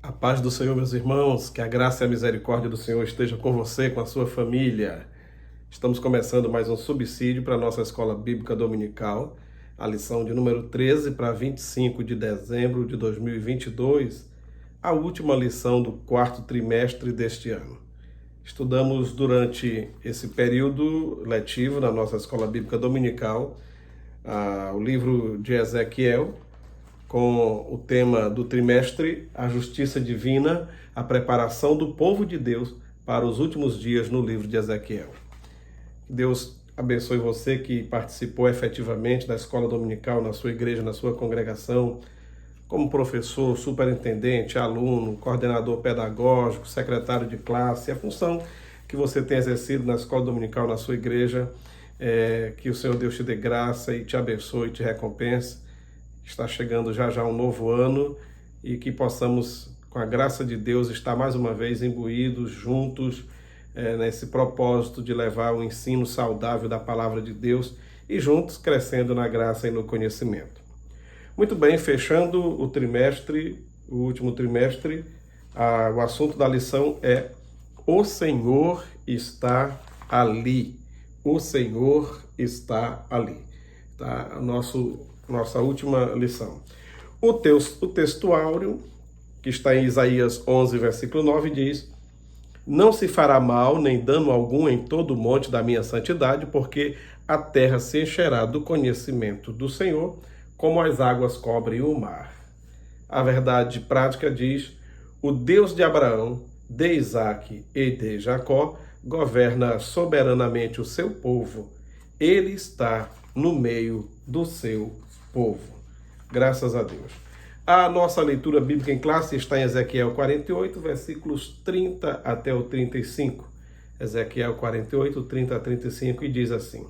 A paz do Senhor, meus irmãos, que a graça e a misericórdia do Senhor esteja com você, com a sua família. Estamos começando mais um subsídio para a nossa Escola Bíblica Dominical, a lição de número 13 para 25 de dezembro de 2022, a última lição do quarto trimestre deste ano. Estudamos durante esse período letivo na nossa Escola Bíblica Dominical o livro de Ezequiel, com o tema do trimestre, a justiça divina, a preparação do povo de Deus para os últimos dias no livro de Ezequiel. Deus abençoe você que participou efetivamente da escola dominical na sua igreja, na sua congregação, como professor, superintendente, aluno, coordenador pedagógico, secretário de classe, a função que você tem exercido na escola dominical, na sua igreja, que o Senhor Deus te dê graça e te abençoe e te recompense. Está chegando já um novo ano e que possamos, com a graça de Deus, estar mais uma vez imbuídos, juntos, nesse propósito de levar o ensino saudável da palavra de Deus e juntos crescendo na graça e no conhecimento. Muito bem, fechando o trimestre, o último trimestre, o assunto da lição é O Senhor está ali. O Senhor está ali. Tá? Nossa última lição. O texto áureo, que está em Isaías 11, versículo 9, diz: Não se fará mal nem dano algum em todo o monte da minha santidade, porque a terra se encherá do conhecimento do Senhor, como as águas cobrem o mar. A verdade prática diz: o Deus de Abraão, de Isaque e de Jacó governa soberanamente o seu povo. Ele está no meio do seu povo. Graças a Deus. A nossa leitura bíblica em classe está em Ezequiel 48, versículos 30 até o 35. Ezequiel 48, 30 a 35, e diz assim: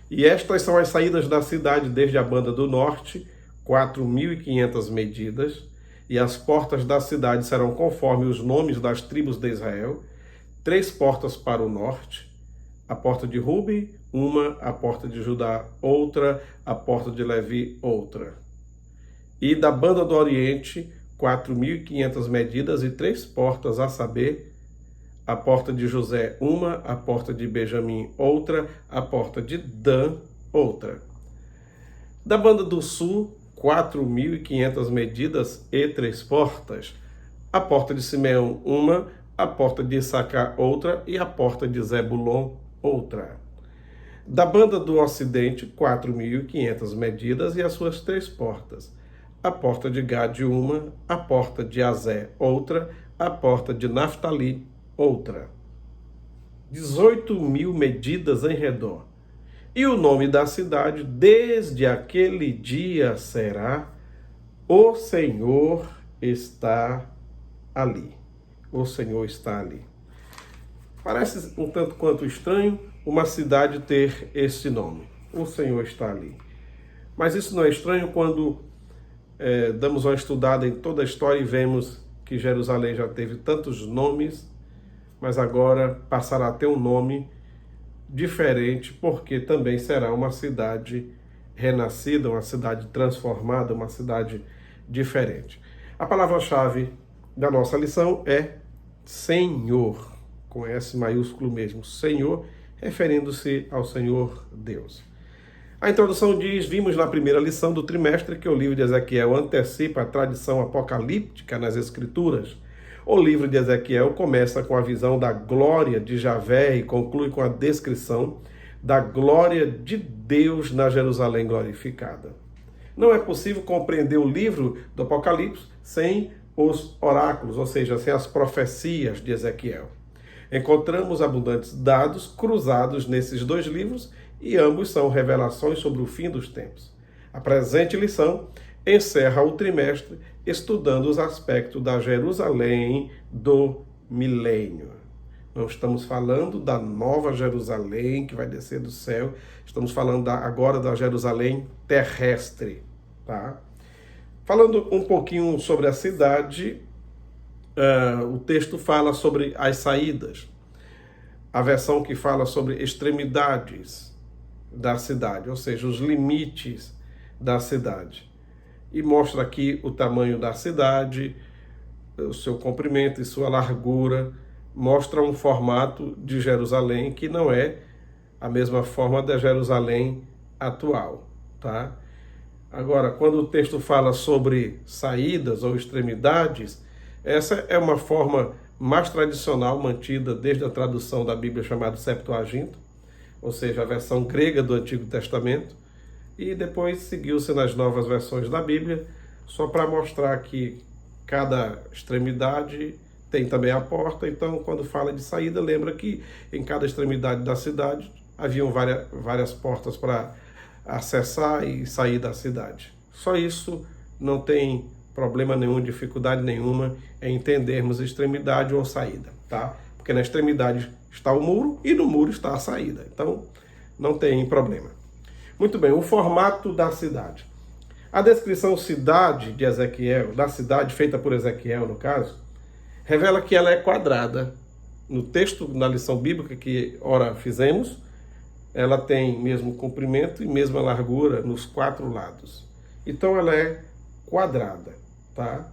E estas são as saídas da cidade desde a banda do norte, 4.500 medidas, e as portas da cidade serão conforme os nomes das tribos de Israel, 3 portas para o norte, a porta de Ruben, uma, a porta de Judá, outra, a porta de Levi, outra. E da banda do oriente, 4.500 medidas e 3 portas, a saber, a porta de José, uma, a porta de Benjamim, outra, a porta de Dan, outra. Da banda do sul, 4.500 medidas e 3 portas, a porta de Simeão, uma, a porta de Issacar, outra, e a porta de Zebulon, outra. Da banda do ocidente, 4.500 medidas e as suas 3 portas. A porta de Gade, uma, a porta de Azé, outra, a porta de Naftali, outra. 18.000 medidas em redor. E o nome da cidade, desde aquele dia, será: O Senhor está ali. O Senhor está ali. Parece um tanto quanto estranho uma cidade ter esse nome. O Senhor está ali. Mas isso não é estranho quando damos uma estudada em toda a história e vemos que Jerusalém já teve tantos nomes, mas agora passará a ter um nome diferente, porque também será uma cidade renascida, uma cidade transformada, uma cidade diferente. A palavra-chave da nossa lição é Senhor, com S maiúsculo mesmo, Senhor, referindo-se ao Senhor Deus. A introdução diz: vimos na primeira lição do trimestre que o livro de Ezequiel antecipa a tradição apocalíptica nas Escrituras. O livro de Ezequiel começa com a visão da glória de Javé e conclui com a descrição da glória de Deus na Jerusalém glorificada. Não é possível compreender o livro do Apocalipse sem os oráculos, ou seja, sem as profecias de Ezequiel. Encontramos abundantes dados cruzados nesses 2 livros e ambos são revelações sobre o fim dos tempos. A presente lição encerra o trimestre estudando os aspectos da Jerusalém do milênio. Não estamos falando da nova Jerusalém que vai descer do céu, estamos falando agora da Jerusalém terrestre. Tá? Falando um pouquinho sobre a cidade, o texto fala sobre as saídas. A versão que fala sobre extremidades da cidade, ou seja, os limites da cidade. E mostra aqui o tamanho da cidade, o seu comprimento e sua largura, mostra um formato de Jerusalém que não é a mesma forma da Jerusalém atual, tá? Agora, quando o texto fala sobre saídas ou extremidades, essa é uma forma mais tradicional mantida desde a tradução da Bíblia chamada Septuaginta, ou seja, a versão grega do Antigo Testamento, e depois seguiu-se nas novas versões da Bíblia, só para mostrar que cada extremidade tem também a porta. Então, quando fala de saída, lembra que em cada extremidade da cidade haviam várias portas para acessar e sair da cidade. Só isso, não tem problema nenhum, dificuldade nenhuma em entendermos extremidade ou saída, tá? Porque na extremidade está o muro e no muro está a saída. Então, não tem problema. Muito bem, o formato da cidade. A descrição cidade de Ezequiel, da cidade feita por Ezequiel, no caso, revela que ela é quadrada. No texto, na lição bíblica que ora fizemos, ela tem mesmo comprimento e mesma largura nos 4 lados. Então ela é quadrada, tá?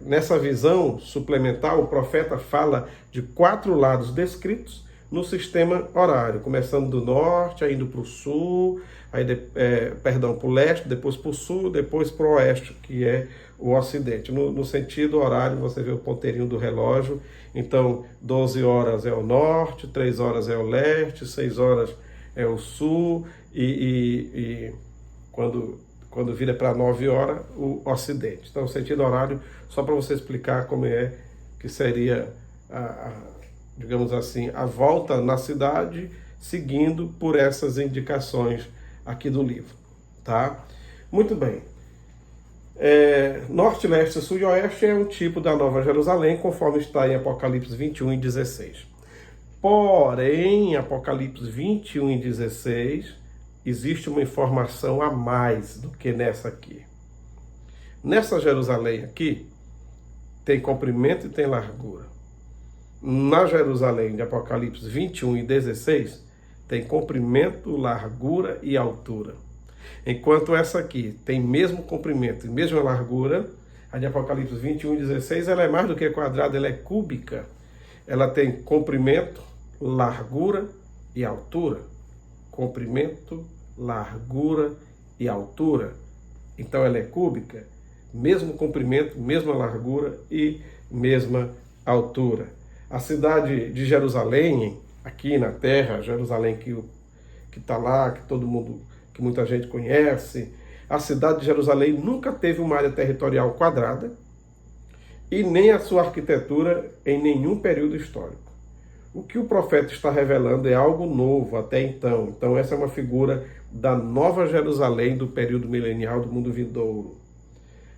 Nessa visão suplementar, o profeta fala de 4 lados descritos no sistema horário, começando do norte, indo para o sul, para o leste, depois para o sul, depois para o oeste, que é o ocidente. No sentido horário, você vê o ponteirinho do relógio. Então, 12 horas é o norte, 3 horas é o leste, 6 horas é o sul, e quando vira para 9 horas, o ocidente. Então, o sentido horário, só para você explicar como é que seria, digamos assim, a volta na cidade, seguindo por essas indicações aqui do livro, tá? Muito bem. Norte, leste, sul e oeste é um tipo da Nova Jerusalém, conforme está em Apocalipse 21 e 16. Porém, em Apocalipse 21 e 16, existe uma informação a mais do que nessa aqui. Nessa Jerusalém aqui, tem comprimento e tem largura. Na Jerusalém de Apocalipse 21 e 16, tem comprimento, largura e altura. Enquanto essa aqui tem mesmo comprimento e mesma largura, a de Apocalipse 21 e 16, ela é mais do que quadrada, ela é cúbica. Ela tem comprimento, largura e altura. Comprimento, largura e altura. Então ela é cúbica, mesmo comprimento, mesma largura e mesma altura. A cidade de Jerusalém, aqui na terra, Jerusalém que está lá, que muita gente conhece, a cidade de Jerusalém nunca teve uma área territorial quadrada e nem a sua arquitetura em nenhum período histórico. O que o profeta está revelando é algo novo até então. Então essa é uma figura da nova Jerusalém do período milenial do mundo vindouro.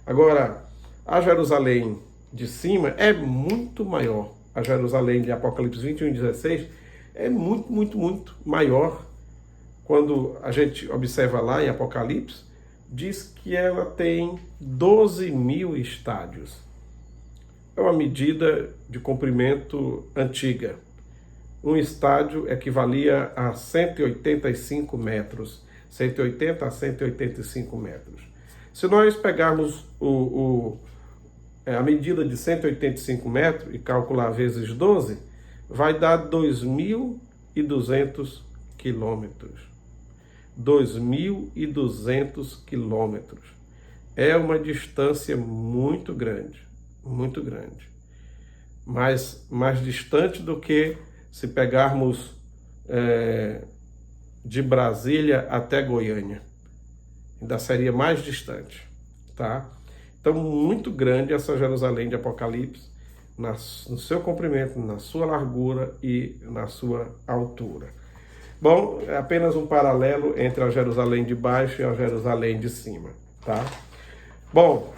Agora, a Jerusalém de cima é muito maior. A Jerusalém de Apocalipse 21 e 16 é muito, muito, muito maior. Quando a gente observa lá em Apocalipse, diz que ela tem 12.000 estádios. É uma medida de comprimento antiga. Um estádio equivalia a 185 metros, 180 a 185 metros. Se nós pegarmos a medida de 185 metros e calcular vezes 12, vai dar 2.200 quilômetros. 2.200 quilômetros. É uma distância muito grande, mais distante do que se pegarmos de Brasília até Goiânia. Ainda seria mais distante, tá? Então, muito grande essa Jerusalém de Apocalipse, no seu comprimento, na sua largura e na sua altura. Bom, é apenas um paralelo entre a Jerusalém de baixo e a Jerusalém de cima, tá? Bom,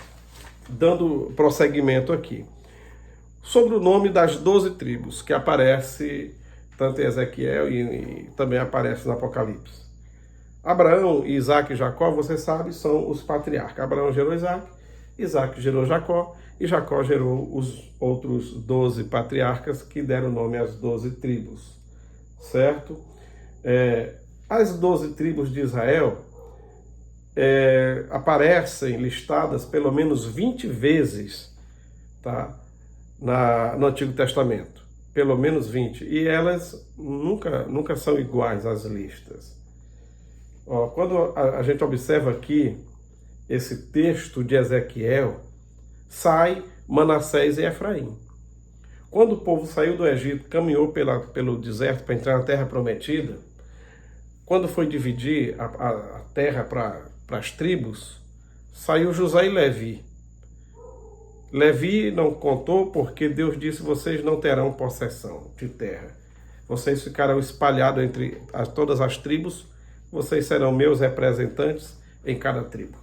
dando prosseguimento aqui. Sobre o nome das 12 tribos, que aparece tanto em Ezequiel e também aparece no Apocalipse. Abraão, Isaac e Jacó, você sabe, são os patriarcas. Abraão gerou Isaac, Isaac gerou Jacó, e Jacó gerou os outros 12 patriarcas que deram nome às 12 tribos, certo? As 12 tribos de Israel aparecem listadas pelo menos 20 vezes tá? No Antigo Testamento. Pelo menos 20. E elas nunca são iguais às listas. Ó, quando a gente observa aqui esse texto de Ezequiel, sai Manassés e Efraim. Quando o povo saiu do Egito, caminhou pelo deserto para entrar na terra prometida, quando foi dividir a terra para as tribos, saiu José e Levi. Levi não contou porque Deus disse: vocês não terão possessão de terra. Vocês ficarão espalhados entre todas as tribos, vocês serão meus representantes em cada tribo.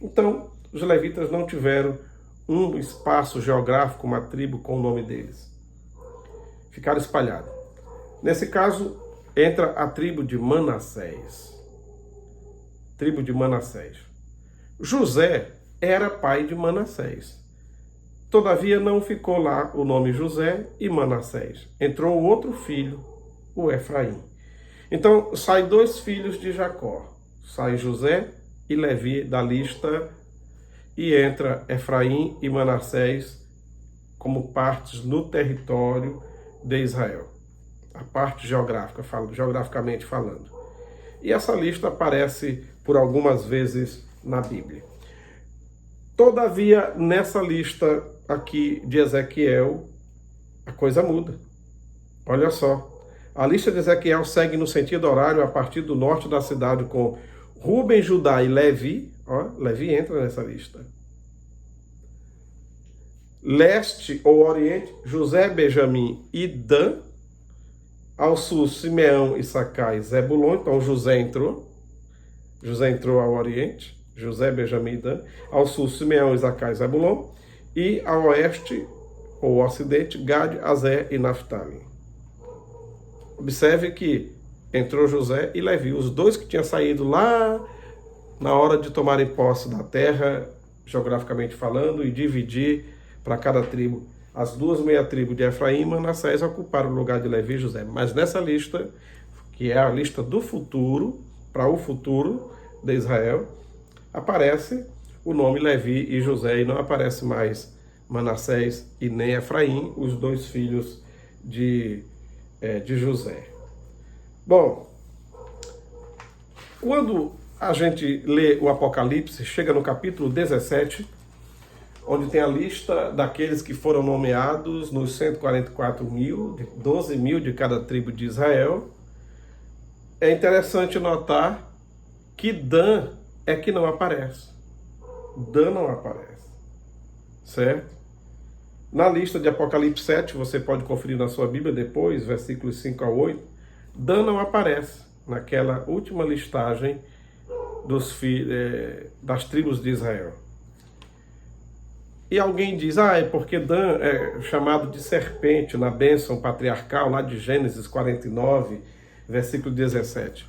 Então, os levitas não tiveram um espaço geográfico, uma tribo com o nome deles. Ficaram espalhados. Nesse caso, entra a tribo de Manassés. Tribo de Manassés. José era pai de Manassés. Todavia não ficou lá o nome José e Manassés. Entrou outro filho, o Efraim. Então, saem dois filhos de Jacó. Sai José e Levi da lista e entra Efraim e Manassés como partes no território de Israel. A parte geográfica, geograficamente falando. E essa lista aparece por algumas vezes na Bíblia. Todavia, nessa lista aqui de Ezequiel, a coisa muda. Olha só. A lista de Ezequiel segue no sentido horário a partir do norte da cidade com Ruben, Judá e Levi. Ó, Levi entra nessa lista. Leste ou oriente, José, Benjamim e Dan. Ao sul, Simeão, Issacar e Zebulon. Então José entrou. José entrou ao oriente. José, Benjamim e Dan. Ao sul, Simeão, Issacar e Zebulon. E ao oeste ou ocidente, Gade, Azer e Naftali. Observe que entrou José e Levi, os dois que tinham saído lá na hora de tomarem posse da terra, geograficamente falando, e dividir para cada tribo. As duas meia-tribos de Efraim e Manassés ocuparam o lugar de Levi e José. Mas nessa lista, que é a lista do futuro, para o futuro de Israel, aparece o nome Levi e José, e não aparece mais Manassés e nem Efraim, os dois filhos de José. Bom, quando a gente lê o Apocalipse, chega no capítulo 17, onde tem a lista daqueles que foram nomeados nos 144 mil, 12 mil de cada tribo de Israel. É interessante notar que Dan é que não aparece. Dan não aparece, certo? Na lista de Apocalipse 7, você pode conferir na sua Bíblia depois, versículos 5 a 8, Dan não aparece naquela última listagem das tribos de Israel. E alguém diz, é porque Dan é chamado de serpente na bênção patriarcal, lá de Gênesis 49, versículo 17.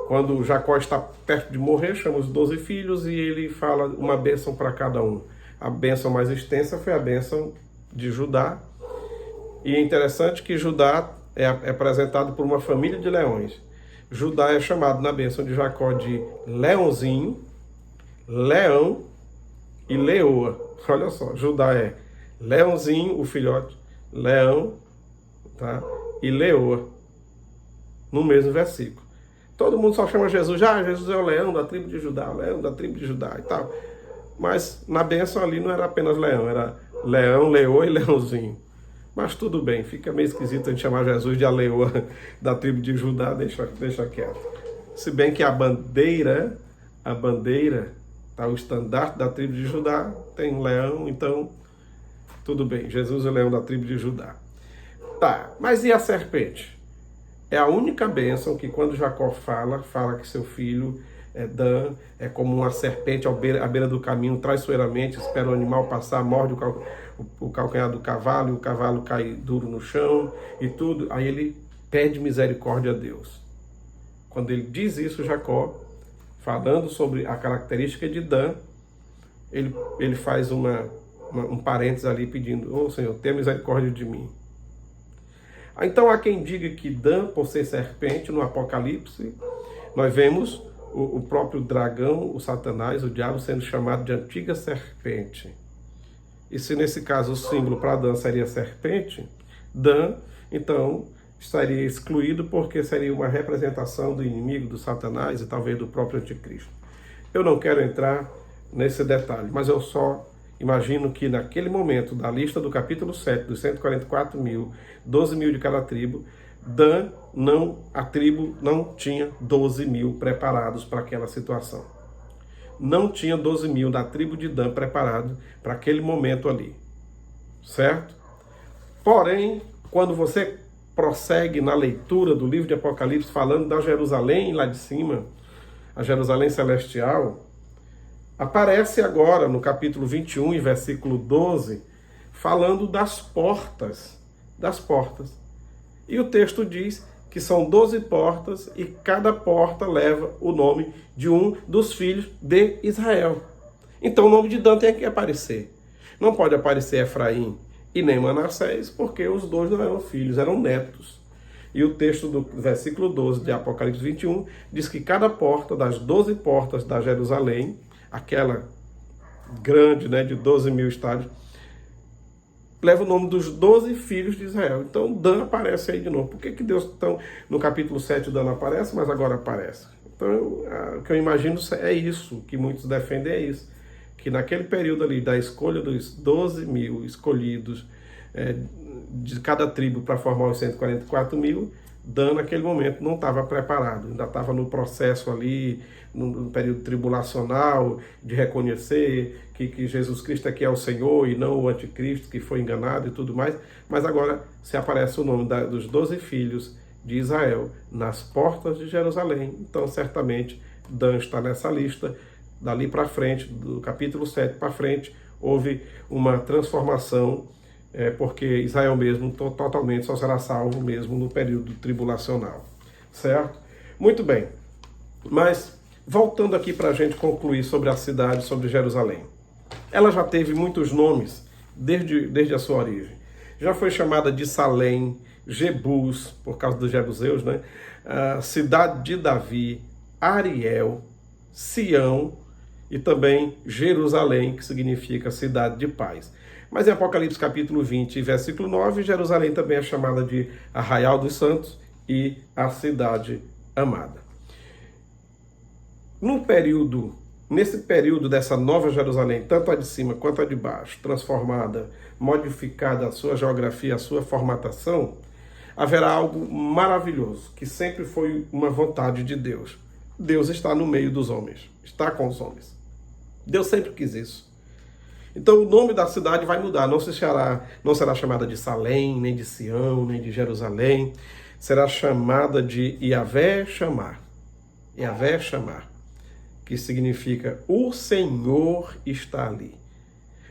Quando Jacó está perto de morrer, chama os 12 filhos e ele fala uma bênção para cada um. A bênção mais extensa foi a bênção de Judá. E é interessante que Judá é apresentado por uma família de leões. Judá é chamado na bênção de Jacó de leãozinho, leão e leoa. Olha só, Judá é leãozinho, o filhote, leão, tá? E leoa, no mesmo versículo. Todo mundo só chama Jesus, Jesus é o leão da tribo de Judá, o leão da tribo de Judá e tal. Mas na bênção ali não era apenas leão, era leão, leoa e leãozinho. Mas tudo bem, fica meio esquisito a gente chamar Jesus de a leoa da tribo de Judá, deixa quieto. Se bem que a bandeira, tá, o estandarte da tribo de Judá tem um leão, então tudo bem, Jesus é o leão da tribo de Judá. Tá, mas e a serpente? É a única bênção que quando Jacó fala que seu filho Dan é como uma serpente à beira do caminho, traiçoeiramente, espera o animal passar, morde o calcanhar do cavalo, e o cavalo cai duro no chão e tudo. Aí ele pede misericórdia a Deus. Quando ele diz isso, Jacó, falando sobre a característica de Dan, ele faz um parênteses ali pedindo, Senhor, tenha misericórdia de mim. Então há quem diga que Dan, por ser serpente, no Apocalipse, nós vemos o próprio dragão, o Satanás, o diabo, sendo chamado de antiga serpente. e se nesse caso o símbolo para Dan seria serpente, Dan, então, estaria excluído porque seria uma representação do inimigo, do Satanás e talvez do próprio anticristo. Eu não quero entrar nesse detalhe, mas eu só imagino que naquele momento, da lista do capítulo 7, dos 144 mil, 12 mil de cada tribo, a tribo não tinha 12 mil preparados para aquela situação. Não tinha 12 mil da tribo de Dan preparado para aquele momento ali, certo? Porém, quando você prossegue na leitura do livro de Apocalipse, falando da Jerusalém lá de cima, a Jerusalém celestial, aparece agora no capítulo 21 e versículo 12, falando das portas. E o texto diz que são 12 portas e cada porta leva o nome de um dos filhos de Israel. Então o nome de Dan tem que aparecer. Não pode aparecer Efraim e nem Manassés, porque os dois não eram filhos, eram netos. E o texto do versículo 12 de Apocalipse 21 diz que cada porta das 12 portas da Jerusalém, aquela grande, de 12 mil estádios, leva o nome dos 12 filhos de Israel. Então Dan aparece aí de novo. Por que Deus, então, no capítulo 7 Dan não aparece, mas agora aparece? Então o que eu imagino é isso, o que muitos defendem é isso, que naquele período ali da escolha dos 12 mil escolhidos de cada tribo para formar os 144 mil, Dan naquele momento não estava preparado, ainda estava no processo ali, no período tribulacional, de reconhecer que Jesus Cristo aqui é o Senhor e não o anticristo que foi enganado e tudo mais, mas agora se aparece o nome dos 12 filhos de Israel nas portas de Jerusalém, então certamente Dan está nessa lista. Dali para frente, do capítulo 7 para frente, houve uma transformação, porque Israel mesmo totalmente só será salvo mesmo no período tribulacional, certo? Muito bem, mas voltando aqui para a gente concluir sobre a cidade, sobre Jerusalém. Ela já teve muitos nomes desde a sua origem. Já foi chamada de Salém, Jebus, por causa dos jebuseus, Cidade de Davi, Ariel, Sião e também Jerusalém, que significa cidade de paz. Mas em Apocalipse capítulo 20, versículo 9, Jerusalém também é chamada de Arraial dos Santos e a cidade amada. Nesse período dessa nova Jerusalém, tanto a de cima quanto a de baixo, transformada, modificada a sua geografia, a sua formatação, haverá algo maravilhoso, que sempre foi uma vontade de Deus. Deus está no meio dos homens, está com os homens. Deus sempre quis isso. Então o nome da cidade vai mudar, não será chamada de Salém, nem de Sião, nem de Jerusalém, será chamada de Yahvé Chamar. Yahvé Chamar, que significa o Senhor está ali.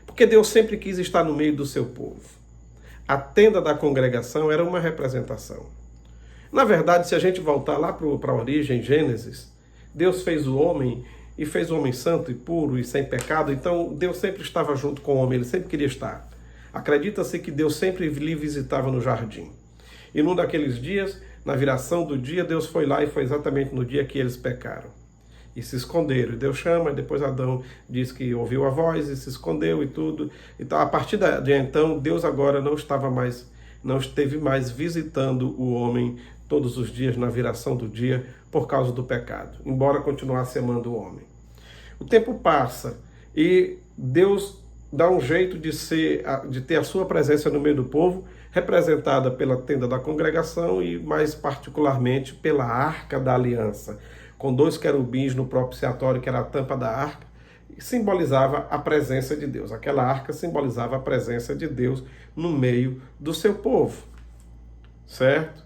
Porque Deus sempre quis estar no meio do seu povo. A tenda da congregação era uma representação. Na verdade, se a gente voltar lá para a origem, Gênesis, Deus fez o homem e fez o homem santo e puro e sem pecado, então Deus sempre estava junto com o homem, ele sempre queria estar. Acredita-se que Deus sempre lhe visitava no jardim. E num daqueles dias, na viração do dia, Deus foi lá e foi exatamente no dia que eles pecaram. E se esconderam. E Deus chama, e depois Adão diz que ouviu a voz e se escondeu e tudo. Então, a partir de então, Deus agora não esteve mais visitando o homem todos os dias na viração do dia por causa do pecado, embora continuasse amando o homem. O tempo passa e Deus dá um jeito de ter a sua presença no meio do povo, representada pela tenda da congregação e mais particularmente pela Arca da Aliança, com 2 querubins no propiciatório, que era a tampa da arca, e simbolizava a presença de Deus. Aquela arca simbolizava a presença de Deus no meio do seu povo, certo?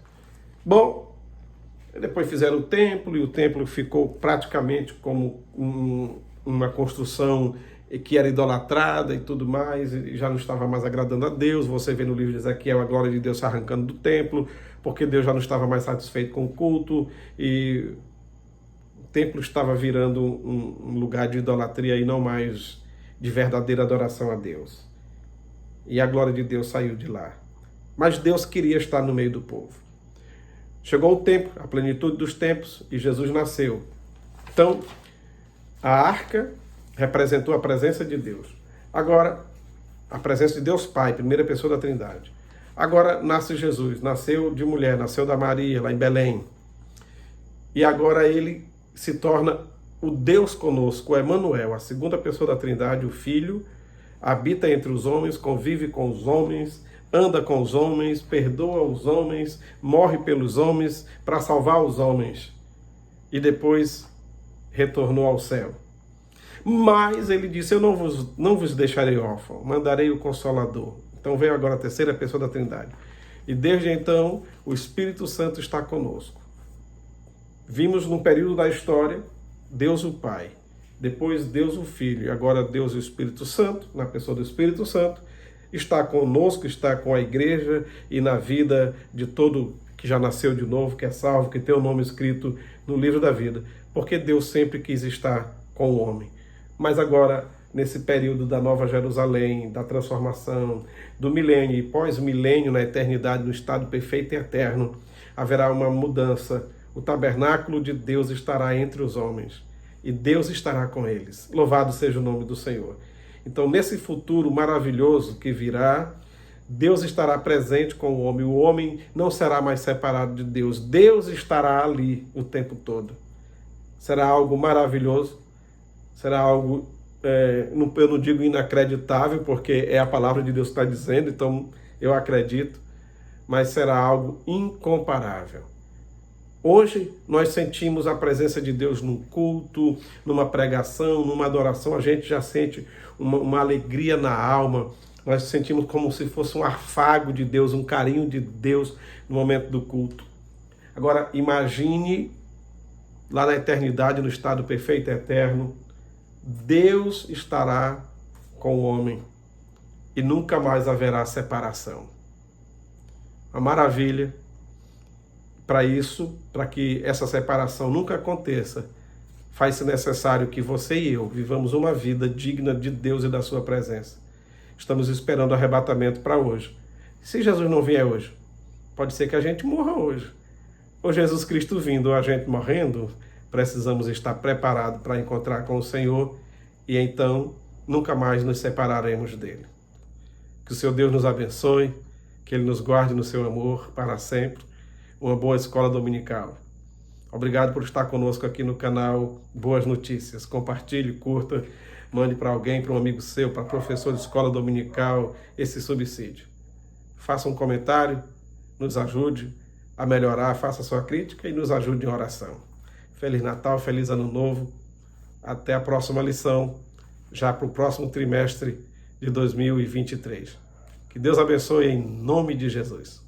Bom, depois fizeram o templo, e o templo ficou praticamente como uma construção que era idolatrada e tudo mais, e já não estava mais agradando a Deus. Você vê no livro de Ezequiel a glória de Deus se arrancando do templo, porque Deus já não estava mais satisfeito com o culto, e o templo estava virando um lugar de idolatria e não mais de verdadeira adoração a Deus. E a glória de Deus saiu de lá. Mas Deus queria estar no meio do povo. Chegou o tempo, a plenitude dos tempos, e Jesus nasceu. Então, a arca representou a presença de Deus. Agora, A presença de Deus Pai, primeira pessoa da Trindade. Agora nasce Jesus, nasceu de mulher, nasceu da Maria, lá em Belém. E agora ele se torna o Deus conosco, o Emanuel, a segunda pessoa da Trindade, o Filho, habita entre os homens, convive com os homens, anda com os homens, perdoa os homens, morre pelos homens para salvar os homens. E depois retornou ao céu. Mas ele disse, eu não vos deixarei órfão, mandarei o Consolador. Então veio agora a terceira pessoa da Trindade. E desde então, o Espírito Santo está conosco. Vimos num período da história, Deus o Pai, depois Deus o Filho, e agora Deus o Espírito Santo, na pessoa do Espírito Santo, está conosco, está com a igreja e na vida de todo que já nasceu de novo, que é salvo, que tem o nome escrito no livro da vida. Porque Deus sempre quis estar com o homem. Mas agora, nesse período da Nova Jerusalém, da transformação, do milênio e pós-milênio na eternidade, no estado perfeito e eterno, haverá uma mudança. O tabernáculo de Deus estará entre os homens e Deus estará com eles. Louvado seja o nome do Senhor. Então, nesse futuro maravilhoso que virá, Deus estará presente com o homem não será mais separado de Deus. Deus estará ali o tempo todo. Será algo maravilhoso, será algo, eu não digo inacreditável, porque é a palavra de Deus que está dizendo, então eu acredito, mas será algo incomparável. Hoje nós sentimos a presença de Deus num culto, numa pregação, numa adoração, a gente já sente uma alegria na alma, nós sentimos como se fosse um afago de Deus, um carinho de Deus no momento do culto. Agora imagine lá na eternidade, no estado perfeito e eterno, Deus estará com o homem e nunca mais haverá separação. Uma maravilha. Para isso, para que essa separação nunca aconteça, faz-se necessário que você e eu vivamos uma vida digna de Deus e da sua presença. Estamos esperando o arrebatamento para hoje. Se Jesus não vier hoje, pode ser que a gente morra hoje. Ou Jesus Cristo vindo, ou a gente morrendo, precisamos estar preparados para encontrar com o Senhor e então nunca mais nos separaremos dele. Que o seu Deus nos abençoe, que ele nos guarde no seu amor para sempre. Uma boa escola dominical. Obrigado por estar conosco aqui no canal Boas Notícias. Compartilhe, curta, mande para alguém, para um amigo seu, para professor de escola dominical, esse subsídio. Faça um comentário, nos ajude a melhorar, faça sua crítica e nos ajude em oração. Feliz Natal, feliz Ano Novo. Até a próxima lição, já para o próximo trimestre de 2023. Que Deus abençoe em nome de Jesus.